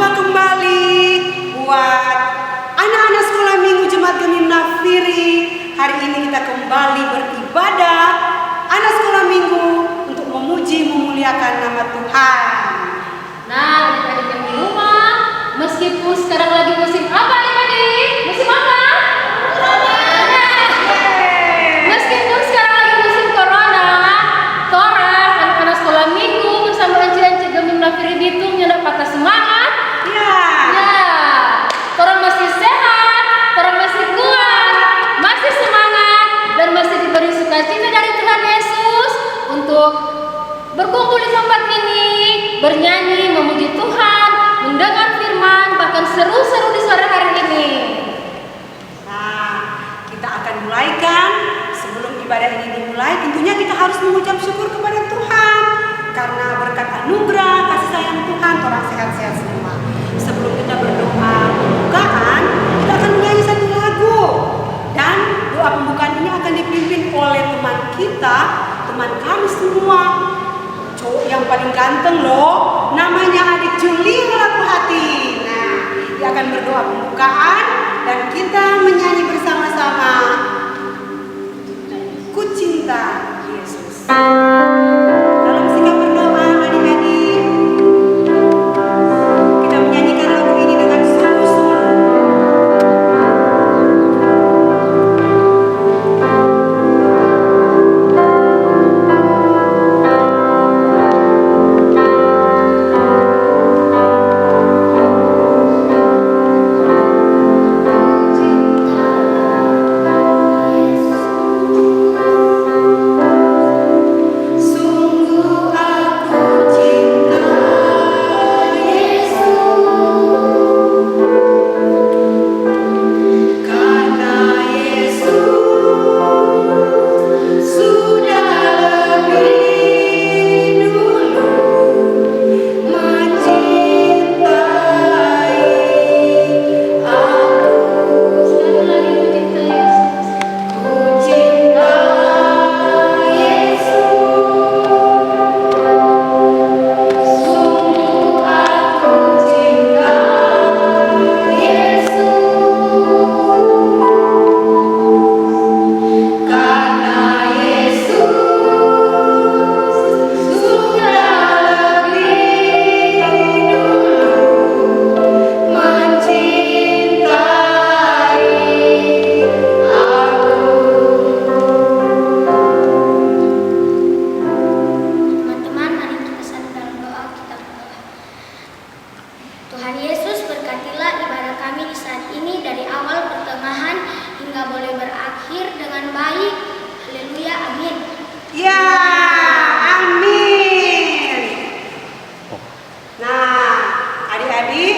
berjumpa kembali buat anak-anak sekolah minggu Jemaat Gemim Nafiri. Hari ini kita kembali beribadah anak sekolah minggu untuk memuji memuliakan nama Tuhan. Nah, adik-adik yang di rumah, meskipun sekarang lagi musim apa adik-adik? Musim apa? Meskipun sekarang lagi musim corona, Torang anak-anak sekolah minggu bersama Ence Gemim Nafiri Bitung yang patah semangat. Ya. Torang masih sehat, torang masih kuat, masih semangat dan masih diberi sukacita dari Tuhan Yesus untuk berkumpul di tempat ini, bernyanyi, memuji Tuhan, mendengar firman, bahkan seru-seru di sore hari ini. Nah, kita akan mulaikan. Sebelum ibadah ini dimulai, tentunya kita harus mengucap syukur kepada Tuhan karena berkat anugerah kasih sayang Tuhan, orang sehat-sehat semua. Sebelum kita berdoa pembukaan, kita akan menyanyi satu lagu. Dan doa pembukaan ini akan dipimpin oleh teman kita, teman kami semua. Cowok yang paling ganteng loh, namanya adik Juli Melaku Hati. Nah, dia akan berdoa pembukaan dan kita menyanyi bersama-sama. Ku cinta Yesus. Dalam sikap berdoa adik-adik, kita menyanyikan lagu ini dengan sungguh-sungguh. Tuhan Yesus, berkatilah ibadah kami di saat ini dari awal pertengahan hingga boleh berakhir dengan baik. Haleluya, amin. Ya, amin. Nah, adik-adik,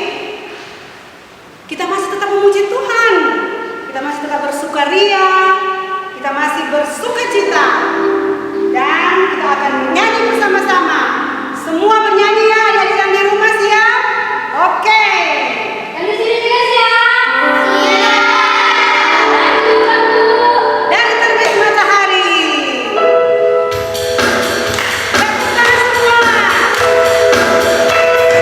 kita masih tetap memuji Tuhan. Kita masih tetap bersukaria. Kita masih bersukacita. Dan kita akan menyanyi bersama-sama. Semua bernyanyi ya, adik-adik yang di rumah siap? Oke. Yang di sini juga siap? Dari terbit matahari. Tepuk tangan semua. Dari terbit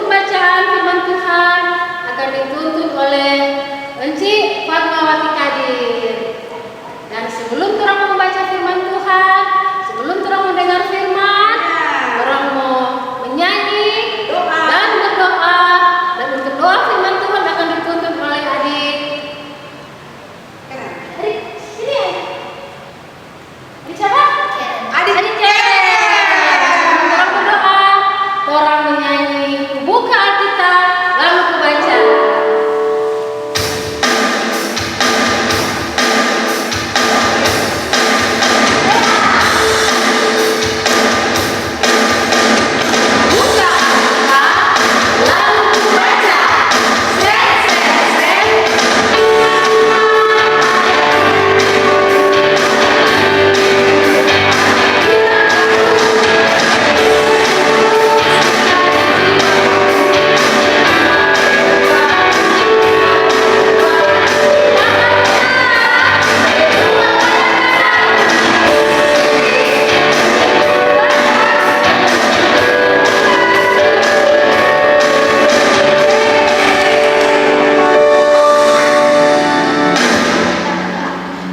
pembacaan firman Tuhan akan dituntun oleh Enci Fatmawati Kadir. Dan sebelum orang membaca firman Tuhan, sebelum orang mendengar firman, orang mau menyanyi dan berdoa. Dan untuk doa firman Tuhan akan dituntun oleh adik. Adik, sini. Adik siapa? Adik Ceren. Orang berdoa, orang menyanyi, buka Alkitab, lalu membaca.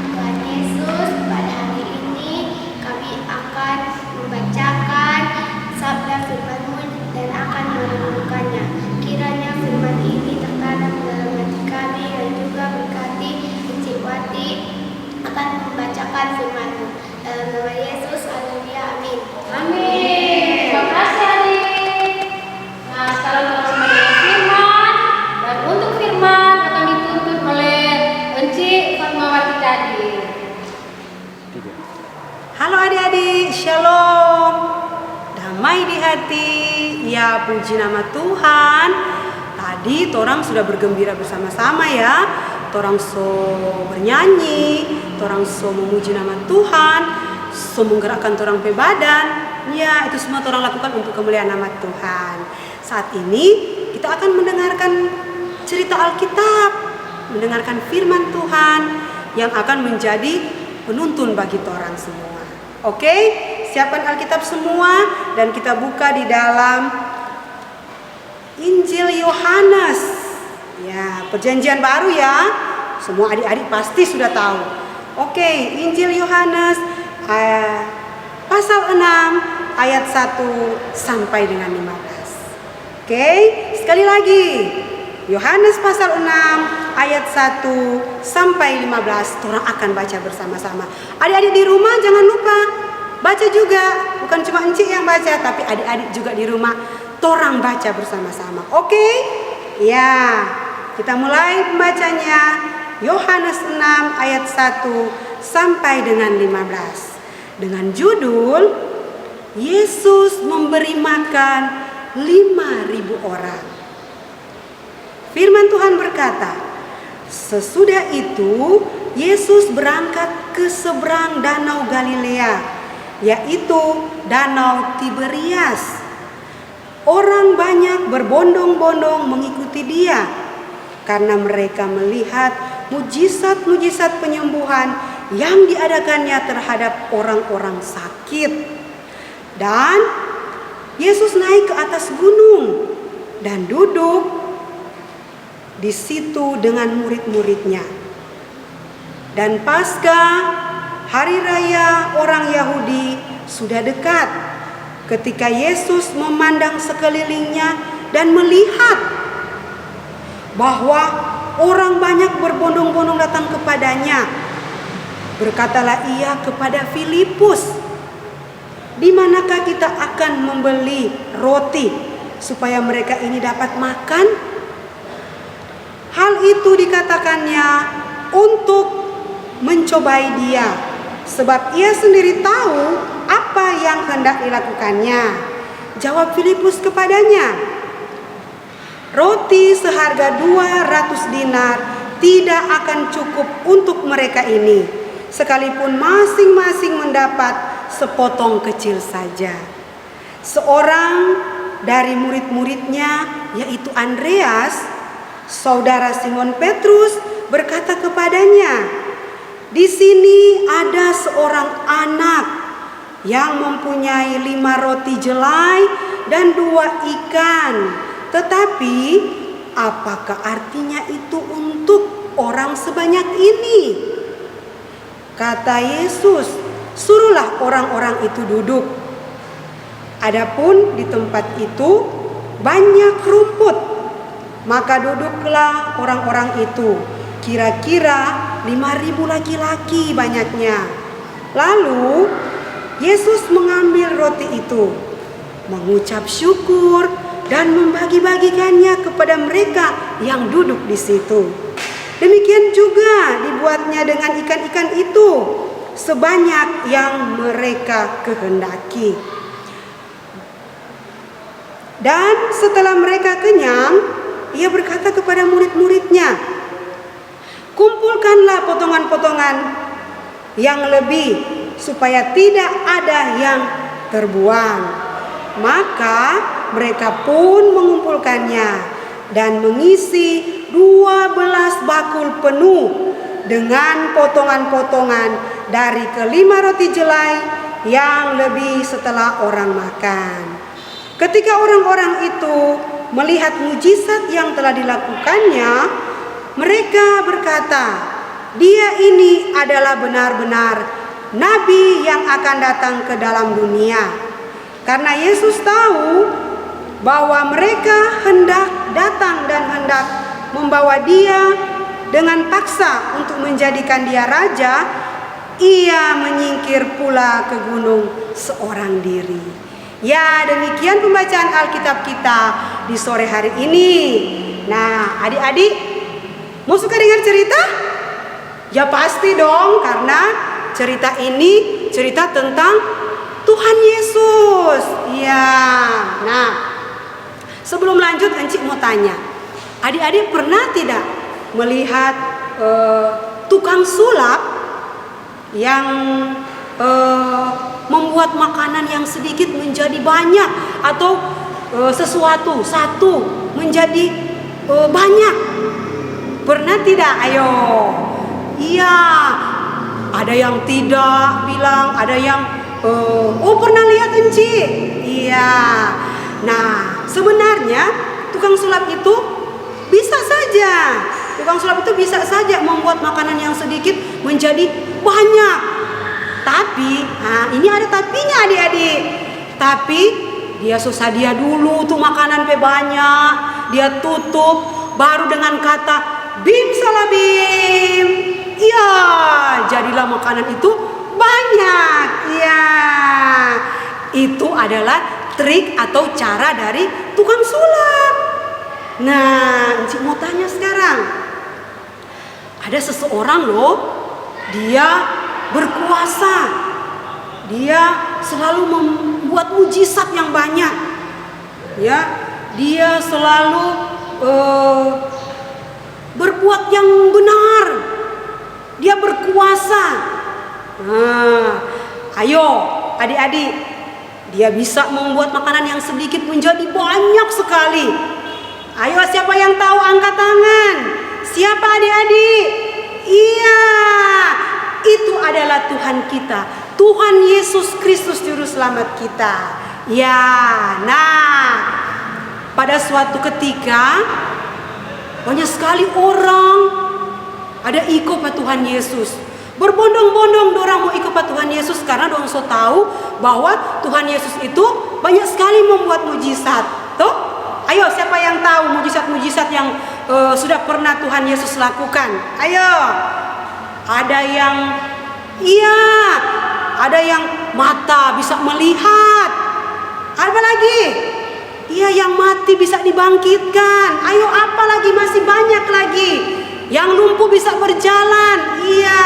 Tuhan Yesus, pada hari ini kami akan membacakan sabda firman-Mu dan akan merenungkannya. Kiranya firman ini tertanam dalam hati kami dan juga berkati Encik Wati akan membacakan firman-Mu. Dalam nama Yesus, haleluya, amin. Amin. Terima kasih adik. Nah, sekarang kita mendengar firman, dan untuk firman akan dituntun oleh Enci Fatmawati Kadir. Halo adik-adik, shalom. Damai di hati, ya puji nama Tuhan. Tadi torang sudah bergembira bersama-sama ya. Torang so bernyanyi, torang so memuji nama Tuhan, so menggerakkan torang pe badan. Ya, itu semua torang lakukan untuk kemuliaan nama Tuhan. Saat ini kita akan mendengarkan cerita Alkitab, mendengarkan firman Tuhan yang akan menjadi penuntun bagi torang semua. Oke, siapkan Alkitab semua dan kita buka di dalam Injil Yohanes. Ya, perjanjian baru ya. Semua adik-adik pasti sudah tahu. Oke, Injil Yohanes pasal 6 ayat 1 sampai dengan 15. Oke, sekali lagi. Yohanes pasal 6 ayat 1 sampai 15. Torang akan baca bersama-sama. Adik-adik di rumah jangan lupa baca juga. Bukan cuma Encik yang baca, tapi adik-adik juga di rumah torang baca bersama-sama. Oke? Ya, kita mulai pembacanya. Yohanes 6 ayat 1 sampai dengan 15. Dengan judul Yesus memberi makan 5.000 orang. Firman Tuhan berkata, sesudah itu Yesus berangkat ke seberang danau Galilea, yaitu danau Tiberias. Orang banyak berbondong-bondong mengikuti dia karena mereka melihat mujizat-mujizat penyembuhan yang diadakannya terhadap orang-orang sakit. Dan Yesus naik ke atas gunung dan duduk di situ dengan murid-muridnya. Dan Paskah, hari raya orang Yahudi, sudah dekat. Ketika Yesus memandang sekelilingnya dan melihat bahwa orang banyak berbondong-bondong datang kepadanya, berkatalah ia kepada Filipus, "Di manakah kita akan membeli roti supaya mereka ini dapat makan?" Hal itu dikatakannya untuk mencobai dia, sebab ia sendiri tahu apa yang hendak dilakukannya. Jawab Filipus kepadanya, "Roti seharga 200 dinar tidak akan cukup untuk mereka ini, sekalipun masing-masing mendapat sepotong kecil saja." Seorang dari murid-muridnya, yaitu Andreas, saudara Simon Petrus, berkata kepadanya, "Di sini ada seorang anak yang mempunyai 5 roti jelai dan 2 ikan, tetapi apakah artinya itu untuk orang sebanyak ini? Kata Yesus, suruhlah orang-orang itu duduk. Adapun di tempat itu banyak rumput, maka duduklah orang-orang itu, kira-kira 5.000 laki-laki banyaknya. Lalu Yesus mengambil roti itu, mengucap syukur dan membagi-bagikannya kepada mereka yang duduk di situ. Demikian juga dibuatnya dengan ikan-ikan itu, sebanyak yang mereka kehendaki. Dan setelah mereka kenyang, ia berkata kepada murid-muridnya, kumpulkanlah potongan-potongan yang lebih, supaya tidak ada yang terbuang. Maka mereka pun mengumpulkannya dan mengisi 12 bakul penuh dengan potongan-potongan dari kelima roti jelai yang lebih setelah orang makan. Ketika orang-orang itu melihat mujizat yang telah dilakukannya, mereka berkata, dia ini adalah benar-benar nabi yang akan datang ke dalam dunia. Karena Yesus tahu bahwa mereka hendak datang dan hendak membawa dia dengan paksa untuk menjadikan dia raja, ia menyingkir pula ke gunung seorang diri. Ya, demikian pembacaan Alkitab kita di sore hari ini. Nah, adik-adik, mau suka dengar cerita? Ya pasti dong, karena cerita ini cerita tentang Tuhan Yesus. Ya, nah, sebelum lanjut, Encik mau tanya, adik-adik pernah tidak melihat tukang sulap yang membuat makanan yang sedikit menjadi banyak, atau sesuatu satu menjadi banyak? Pernah tidak? Ayo. Iya, ada yang tidak bilang, ada yang oh pernah lihat Encik. Iya. Nah, sebenarnya tukang sulap itu bisa saja. Tukang sulap itu bisa saja membuat makanan yang sedikit menjadi banyak. Tapi, nah ini ada tapinya adik-adik. Tapi dia sedia dulu tuh makanan banyak, dia tutup, baru dengan kata bim salah bim, iya jadilah makanan itu banyak. Ya, itu adalah trik atau cara dari tukang sulap. Nah, Encik mau tanya sekarang, ada seseorang loh, dia berkuasa, dia selalu membuat mujizat yang banyak, ya, dia selalu berbuat yang benar, dia berkuasa. Nah, ayo adik-adik, dia bisa membuat makanan yang sedikit menjadi banyak sekali. Ayo, siapa yang tahu angkat tangan? Siapa adik-adik? Iya, itu adalah Tuhan kita, Tuhan Yesus Kristus Juru Selamat kita. Ya, nah, pada suatu ketika banyak sekali orang ada ikut pada Tuhan Yesus. Berbondong-bondong dorang mau ikut pada Tuhan Yesus karena dorang so tahu bahwa Tuhan Yesus itu banyak sekali membuat mujizat. Tuh, ayo siapa yang tahu mujizat-mujizat yang sudah pernah Tuhan Yesus lakukan? Ayo. Ada yang iya, ada yang mata bisa melihat. Apa lagi? Iya, yang mati bisa dibangkitkan. Ayo, apa lagi? Masih banyak lagi. Yang lumpuh bisa berjalan. Iya,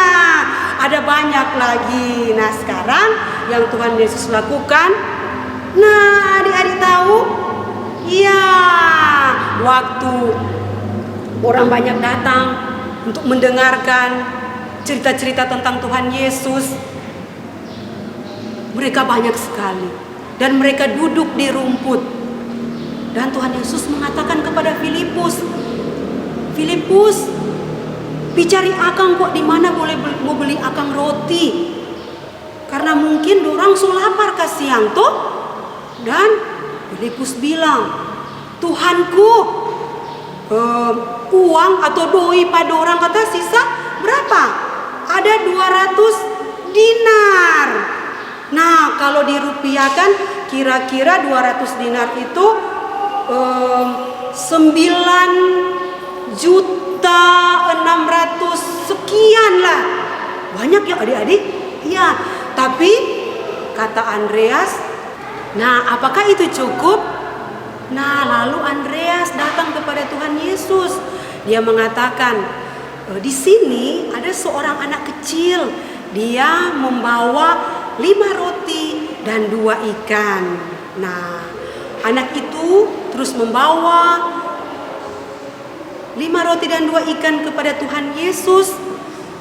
ada banyak lagi. Nah, sekarang yang Tuhan Yesus lakukan, nah, adik-adik tahu? Iya, waktu orang banyak datang untuk mendengarkan cerita-cerita tentang Tuhan Yesus, mereka banyak sekali, dan mereka duduk di rumput. Dan Tuhan Yesus mengatakan kepada Filipus, Filipus, bicari akang kok di mana mau beli akang roti? Karena mungkin dorang so lapar kasihan toh. Dan Filipus bilang, Tuhanku, uang atau doi pada orang kata sisa berapa? Ada 200 dinar. Nah, kalau dirupiahkan kira-kira 200 dinar itu 9.600.000 sekian lah. Banyak ya adik-adik? Iya, tapi kata Andreas, nah apakah itu cukup? Nah, lalu Andreas datang kepada Tuhan Yesus. Dia mengatakan, di sini ada seorang anak kecil. Dia membawa 5 roti dan 2 ikan. Nah, anak itu terus membawa 5 roti dan 2 ikan kepada Tuhan Yesus.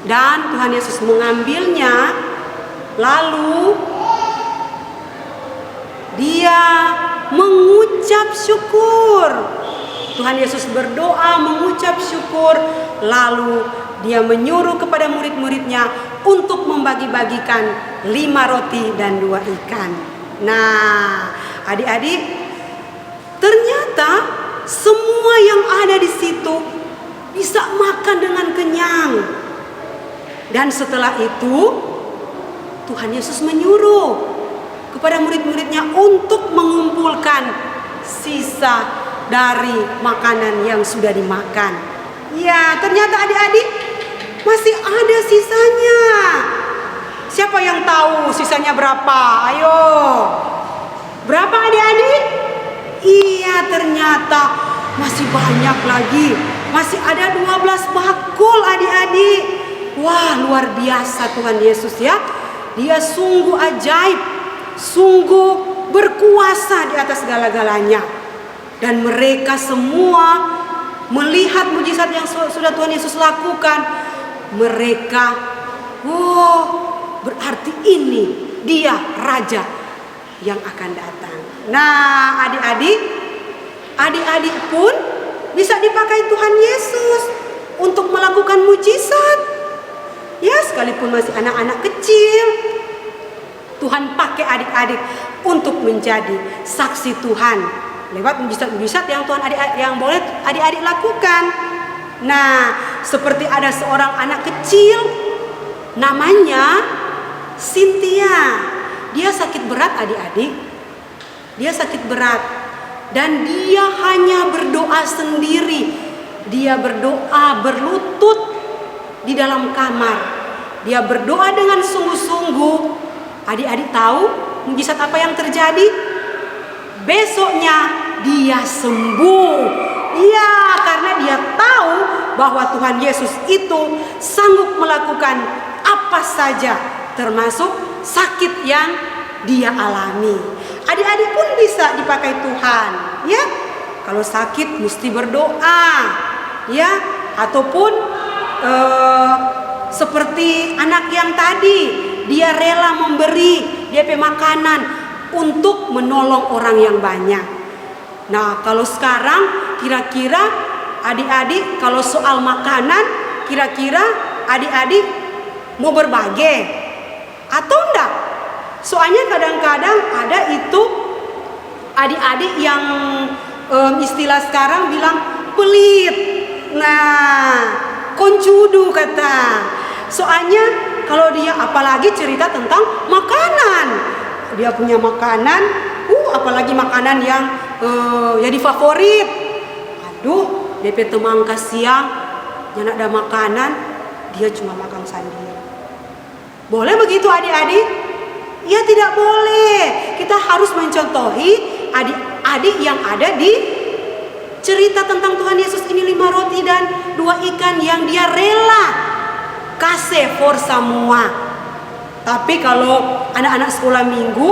Dan Tuhan Yesus mengambilnya. Lalu dia mengucap syukur. Tuhan Yesus berdoa mengucap syukur. Lalu dia menyuruh kepada murid-muridnya untuk membagi-bagikan 5 roti dan 2 ikan. Nah, adik-adik, ternyata semua yang ada di situ bisa makan dengan kenyang. Dan setelah itu Tuhan Yesus menyuruh kepada murid-muridnya untuk mengumpulkan sisa dari makanan yang sudah dimakan. Ya, ternyata adik-adik masih ada sisanya. Siapa yang tahu sisanya berapa? Ayo. Berapa adik-adik? Iya, ternyata masih banyak lagi. Masih ada 12 bakul adik-adik. Wah, luar biasa Tuhan Yesus ya. Dia sungguh ajaib, sungguh berkuasa di atas segala-galanya. Dan mereka semua melihat mujizat yang sudah Tuhan Yesus lakukan. Mereka, wow, berarti ini dia Raja yang akan datang. Nah, adik-adik pun bisa dipakai Tuhan Yesus untuk melakukan mujizat. Ya, sekalipun masih anak-anak kecil, Tuhan pakai adik-adik untuk menjadi saksi Tuhan lewat mujizat-mujizat yang boleh adik-adik lakukan. Nah, seperti ada seorang anak kecil namanya Cynthia. Dia sakit berat adik-adik. Dia sakit berat dan dia hanya berdoa sendiri. Dia berdoa berlutut di dalam kamar. Dia berdoa dengan sungguh-sungguh. Adik-adik tahu mujizat apa yang terjadi? Besoknya dia sembuh. Iya, karena dia tahu bahwa Tuhan Yesus itu sanggup melakukan apa saja, termasuk sakit yang dia alami. Adik-adik pun bisa dipakai Tuhan, ya. Kalau sakit mesti berdoa, ya. Ataupun seperti anak yang tadi, dia rela memberi DP makanan untuk menolong orang yang banyak. Nah, kalau sekarang kira-kira adik-adik kalau soal makanan, kira-kira adik-adik mau berbagi atau enggak? Soalnya kadang-kadang ada itu adik-adik yang istilah sekarang bilang pelit. Nah, koncudu kata. Soalnya kalau dia apalagi cerita tentang makanan, dia punya makanan, apalagi makanan yang jadi favorit. Aduh, DP temangka siang, jangan ada makanan, dia cuma makan sendiri. Boleh begitu adik-adik? Ya, tidak boleh. Kita harus mencontohi adik-adik yang ada di cerita tentang Tuhan Yesus ini, 5 roti dan 2 ikan yang dia rela kasih for semua. Tapi kalau anak-anak sekolah minggu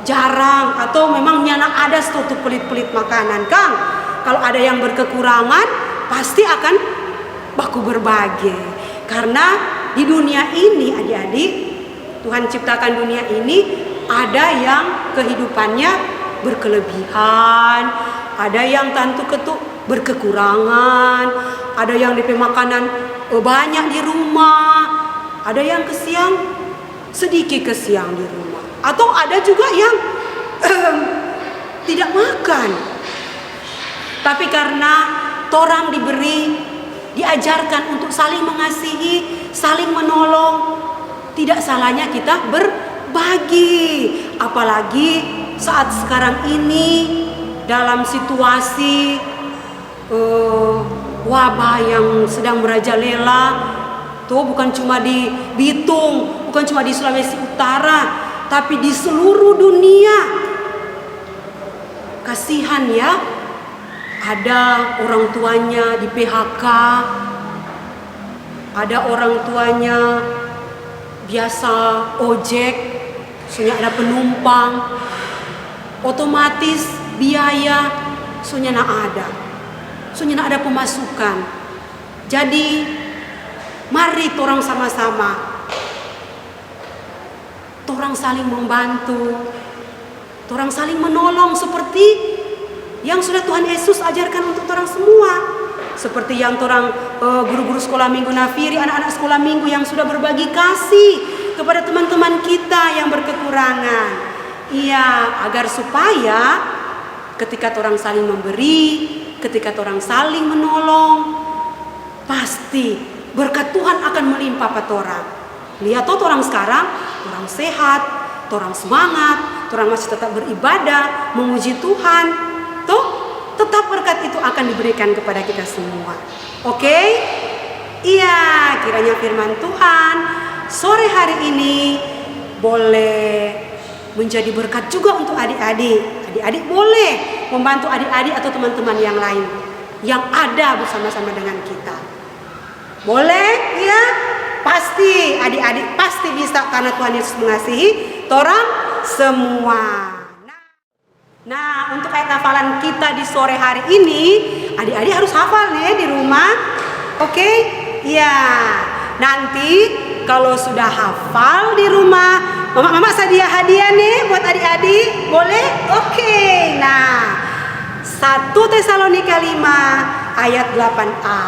jarang, atau memang nyana ada tutup pelit-pelit makanan, Kang. Kalau ada yang berkekurangan pasti akan baku berbagi. Karena di dunia ini adik-adik, Tuhan ciptakan dunia ini ada yang kehidupannya berkelebihan, ada yang tentu berkekurangan, ada yang DP makanan banyak di rumah, ada yang kesiang sedikit kesiang di rumah, atau ada juga yang tidak makan. Tapi karena torang diajarkan untuk saling mengasihi, saling menolong, tidak salahnya kita berbagi. Apalagi saat sekarang ini dalam situasi wabah yang sedang merajalela. Tuh bukan cuma di Bitung, bukan cuma di Sulawesi Utara, tapi di seluruh dunia. Kasihan ya, ada orang tuanya di PHK, ada orang tuanya biasa ojek, soalnya ada penumpang, otomatis biaya soalnya ada, soalnya ada pemasukan. Jadi mari torang sama-sama, torang saling membantu, torang saling menolong seperti yang sudah Tuhan Yesus ajarkan untuk torang semua. Seperti yang torang guru-guru sekolah minggu Nafiri, anak-anak sekolah minggu yang sudah berbagi kasih kepada teman-teman kita yang berkekurangan. Iya, agar supaya ketika torang saling memberi, ketika torang saling menolong, pasti berkat Tuhan akan melimpah pada torang. Lihat tuh orang sekarang, orang sehat, orang semangat, orang masih tetap beribadah, memuji Tuhan. Tuh, tetap berkat itu akan diberikan kepada kita semua. Oke? Iya, kiranya firman Tuhan sore hari ini boleh menjadi berkat juga untuk adik-adik. Adik-adik boleh membantu adik-adik atau teman-teman yang lain yang ada bersama-sama dengan kita. Boleh, ya? Pasti adik-adik pasti bisa karena Tuhan Yesus mengasihi torang semua. Nah, untuk ayat hafalan kita di sore hari ini, adik-adik harus hafal nih di rumah. Oke? Ya. Nanti kalau sudah hafal di rumah, mama sedia hadiah nih buat adik-adik. Boleh? Oke. Nah, 1 Tesalonika 5 ayat 8a.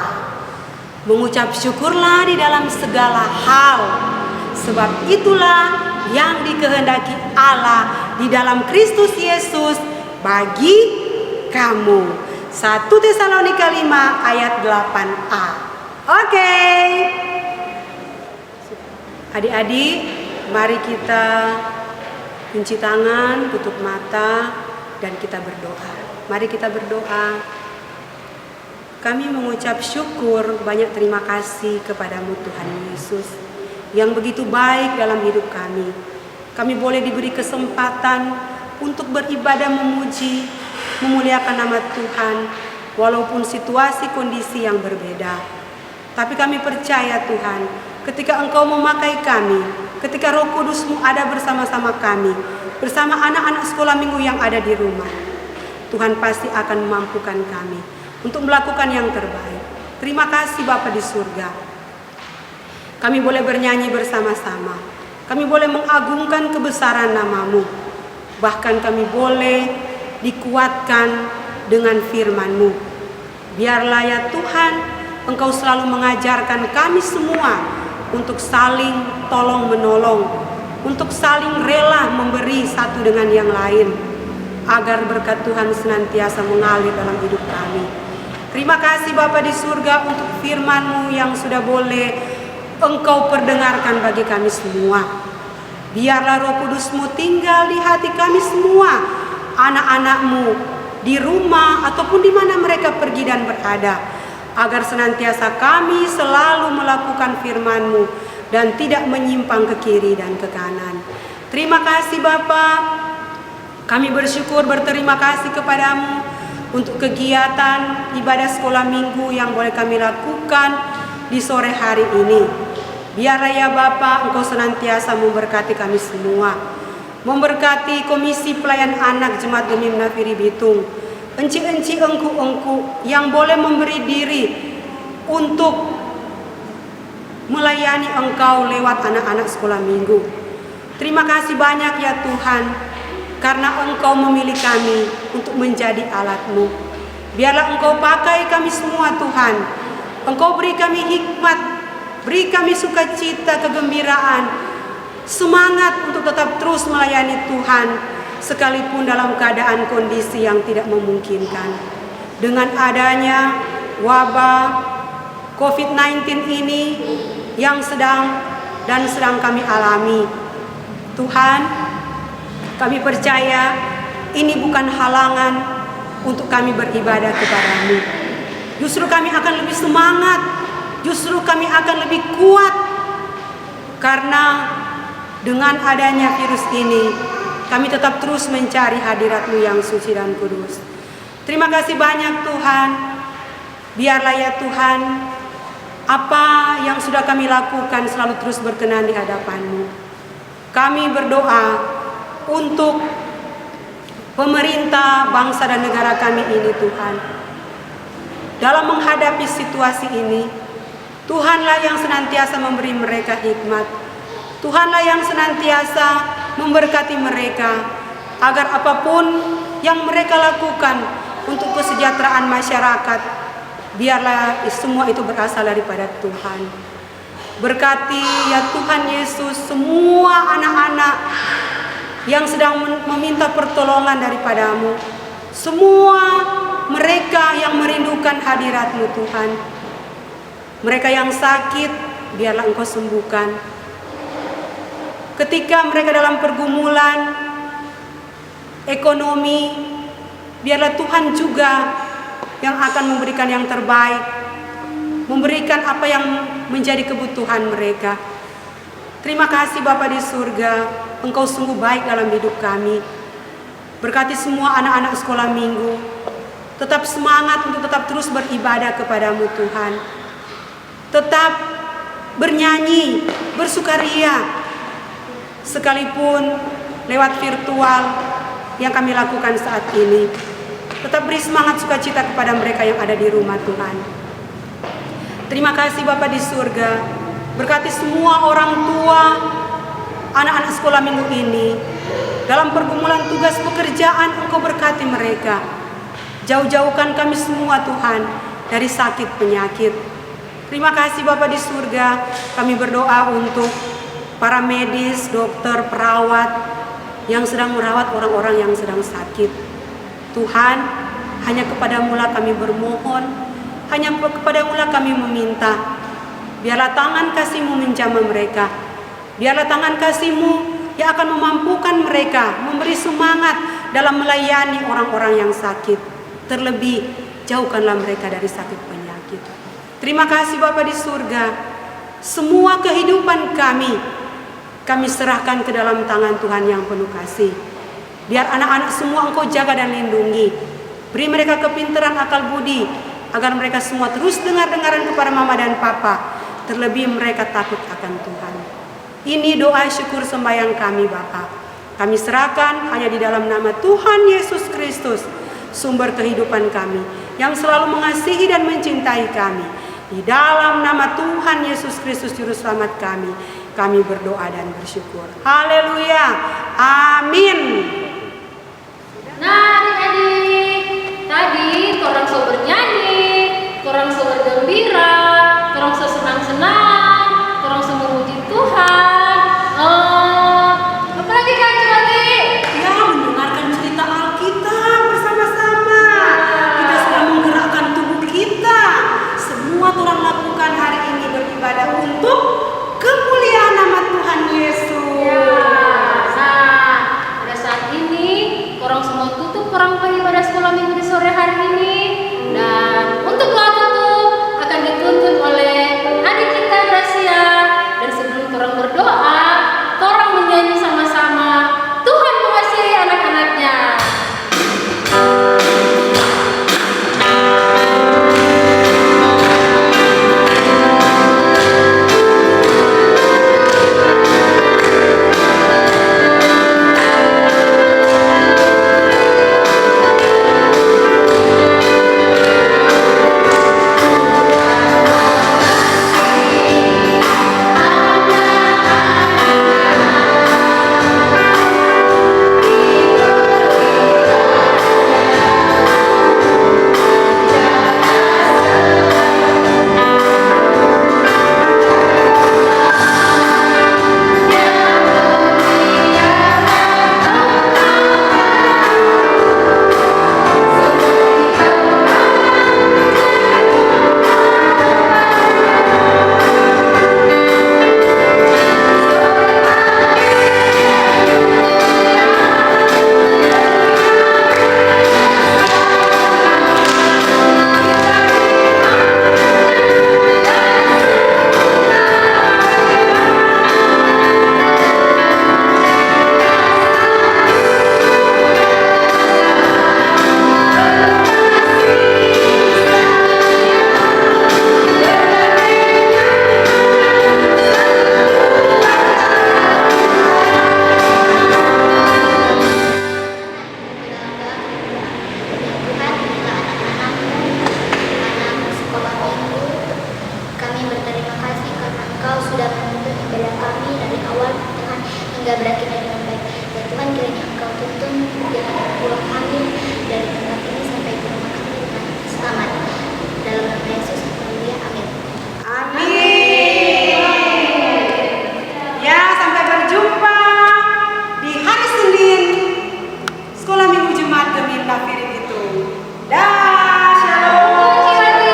Mengucap syukurlah di dalam segala hal, sebab itulah yang dikehendaki Allah di dalam Kristus Yesus bagi kamu. 1 Tesalonika 5 ayat 8a. Oke. Adik-adik, mari kita kunci tangan, tutup mata, dan kita berdoa. Mari kita berdoa. Kami mengucap syukur, banyak terima kasih kepadamu Tuhan Yesus yang begitu baik dalam hidup kami. Kami boleh diberi kesempatan untuk beribadah, memuji, memuliakan nama Tuhan walaupun situasi kondisi yang berbeda. Tapi kami percaya Tuhan, ketika Engkau memakai kami, ketika Roh Kudus-Mu ada bersama-sama kami, bersama anak-anak sekolah minggu yang ada di rumah, Tuhan pasti akan memampukan kami untuk melakukan yang terbaik. Terima kasih Bapa di surga. Kami boleh bernyanyi bersama-sama. Kami boleh mengagungkan kebesaran nama-Mu. Bahkan kami boleh dikuatkan dengan firman-Mu. Biarlah ya Tuhan, Engkau selalu mengajarkan kami semua untuk saling tolong-menolong, untuk saling rela memberi satu dengan yang lain, agar berkat Tuhan senantiasa mengalir dalam hidup kami. Terima kasih Bapa di surga untuk firman-Mu yang sudah boleh Engkau perdengarkan bagi kami semua. Biarlah Roh Kudus-Mu tinggal di hati kami semua, anak-anak-Mu, di rumah ataupun di mana mereka pergi dan berada, agar senantiasa kami selalu melakukan firman-Mu dan tidak menyimpang ke kiri dan ke kanan. Terima kasih Bapa. Kami bersyukur, berterima kasih kepadamu untuk kegiatan ibadah sekolah minggu yang boleh kami lakukan di sore hari ini. Biarlah ya Bapa, Engkau senantiasa memberkati kami semua, memberkati Komisi Pelayan Anak Jemaat Gemim Nafiri Bitung, enci-enci engku-engku yang boleh memberi diri untuk melayani Engkau lewat anak-anak sekolah minggu. Terima kasih banyak ya Tuhan, karena Engkau memilih kami untuk menjadi alat-Mu. Biarlah Engkau pakai kami semua Tuhan. Engkau beri kami hikmat, beri kami sukacita, kegembiraan, semangat untuk tetap terus melayani Tuhan, sekalipun dalam keadaan kondisi yang tidak memungkinkan. dengan adanya wabah COVID-19 ini yang sedang kami alami. Tuhan, kami percaya ini bukan halangan untuk kami beribadah kepada-Mu. Justru kami akan lebih semangat, justru kami akan lebih kuat, karena dengan adanya virus ini, kami tetap terus mencari hadirat-Mu yang suci dan kudus. Terima kasih banyak Tuhan. Biarlah ya Tuhan, apa yang sudah kami lakukan selalu terus berkenan di hadapan-Mu. Kami berdoa untuk pemerintah, bangsa dan negara kami ini Tuhan. Dalam menghadapi situasi ini, Tuhanlah yang senantiasa memberi mereka hikmat. Tuhanlah yang senantiasa memberkati mereka, agar apapun yang mereka lakukan untuk kesejahteraan masyarakat, biarlah semua itu berasal daripada Tuhan. Berkati ya Tuhan Yesus semua anak-anak yang sedang meminta pertolongan daripada-Mu. Semua mereka yang merindukan hadirat-Mu Tuhan. Mereka yang sakit, biarlah Engkau sembuhkan. Ketika mereka dalam pergumulan ekonomi, biarlah Tuhan juga yang akan memberikan yang terbaik, memberikan apa yang menjadi kebutuhan mereka. Terima kasih Bapa di surga, Engkau sungguh baik dalam hidup kami. Berkati semua anak-anak sekolah minggu, tetap semangat untuk tetap terus beribadah kepada-Mu Tuhan. Tetap bernyanyi, bersukaria, sekalipun lewat virtual yang kami lakukan saat ini. Tetap beri semangat sukacita kepada mereka yang ada di rumah Tuhan. Terima kasih Bapa di surga, berkati semua orang tua anak-anak sekolah minggu ini. Dalam pergumulan tugas pekerjaan, Engkau berkati mereka. Jauh-jauhkan kami semua Tuhan dari sakit penyakit. Terima kasih Bapa di surga. Kami berdoa untuk para medis, dokter, perawat yang sedang merawat orang-orang yang sedang sakit. Tuhan, hanya kepada-Mu lah kami bermohon, hanya kepada-Mu lah kami meminta. Biarlah tangan kasih-Mu menjamah mereka. Biarlah tangan kasih-Mu yang akan memampukan mereka, memberi semangat dalam melayani orang-orang yang sakit. Terlebih, jauhkanlah mereka dari sakit penyakit. Terima kasih Bapa di surga. Semua kehidupan kami serahkan ke dalam tangan Tuhan yang penuh kasih. Biar anak-anak semua Engkau jaga dan lindungi. Beri mereka kepintaran akal budi, agar mereka semua terus dengar-dengaran kepada mama dan papa. Terlebih mereka takut akan Tuhan. Ini doa syukur sembahyang kami Bapa. Kami serahkan hanya di dalam nama Tuhan Yesus Kristus, sumber kehidupan kami, yang selalu mengasihi dan mencintai kami. Di dalam nama Tuhan Yesus Kristus Juru Selamat kami berdoa dan bersyukur. Haleluya. Amin. Nah adik-adik, tadi korang so bernyanyi, korang so bergembira, korang so senang-senang, korang so memuji Tuhan. Apalagi kan adik? Ya, mendengarkan cerita Alkitab bersama-sama. Kita sudah menggerakkan tubuh kita. Semua Tuhan lakukan hari ini beribadah untuk kemuliaan nama Tuhan Yesus. Ya. Nah, pada saat ini korang semua tutup perang ibadah sekolah minggu di sore hari ini. Dan untuk doa tutup akan dituntut hingga berakhirnya dengan baik. Dan Tuhan kiranya Engkau tuntun perjalanan pulang kami dari tempat ini sampai ke rumah kami dengan selamat. Dalam nama Yesus, haleluya, amin. Amin. Ya, sampai berjumpa di hari Senin sekolah minggu Jumat Gembira Firing itu. Dah, shalom. Kunci lagi,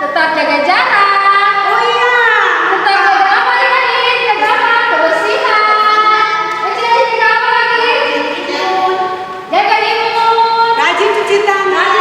tetap jaga jarak. Oh iya. Tetap jaga apa lagi? Jaga kebersihan. Jaga apa lagi? Jaga imun. Rajin cuci tangan.